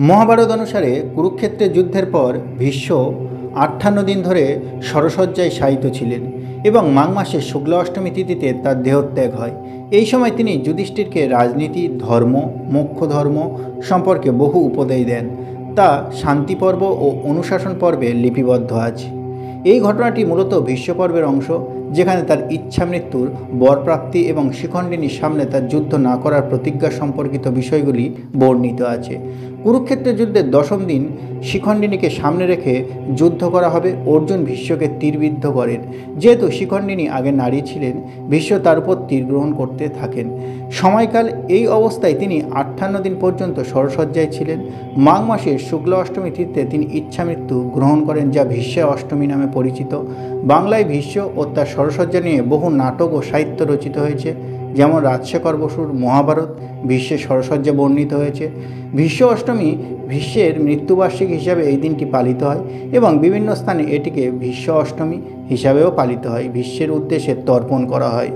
মহাভারত অনুসারে কুরুক্ষেত্রের যুদ্ধের পর ভীষ্ম 58 দিন ধরে শরশয্যায় শায়িত ছিলেন এবং মাঘ মাসের শুক্লা অষ্টমী তিথিতে তার দেহত্যাগ হয়। এই সময় তিনি যুধিষ্ঠিরকে রাজনীতি, ধর্ম, মোক্ষ ধর্ম সম্পর্কে বহু উপদেশ দেন। তা শান্তি পর্ব ও অনুশাসন পর্বে লিপিবদ্ধ আছে। এই ঘটনাটি মূলত ভীষ্ম পর্বের অংশ, যেখানে তার ইচ্ছা মৃত্যুর, বরপ্রাপ্তি এবং শিখণ্ডিনীর সামনে তার যুদ্ধ না করার প্রতিজ্ঞা সম্পর্কিত বিষয়গুলি বর্ণিত আছে। কুরুক্ষেত্রের যুদ্ধের দশম দিন শিখণ্ডিনীকে সামনে রেখে যুদ্ধ করা হবে। অর্জুন ভীষ্মকে তীরবিদ্ধ করেন। যেহেতু শিখণ্ডিনী আগে নারী ছিলেন, ভীষ্ম তার উপর তীর গ্রহণ করতে থাকেন। সময়কাল এই অবস্থায় তিনি 58 দিন পর্যন্ত শরশয্যায় ছিলেন। মাঘ মাসের শুক্লা অষ্টমী তিথিতে তিনি ইচ্ছামৃত্যু গ্রহণ করেন, যা ভীষ্মের অষ্টমী নামে পরিচিত। বাংলায় ভীষ্ম ও তার শরশয্যা নিয়ে বহু নাটক ও সাহিত্য রচিত হয়েছে, যেমন রাজশেখর বসুর মহাভারত ভীষ্মের শরশয্যা বর্ণিত হয়েছে। ভীষ্ম অষ্টমী ভীষ্মের মৃত্যুবার্ষিকী হিসাবে এই দিনটি পালিত হয় এবং বিভিন্ন স্থানে এটিকে ভীষ্ম অষ্টমী হিসাবেও পালিত হয়। ভীষ্মের উদ্দেশ্যে তর্পণ করা হয়।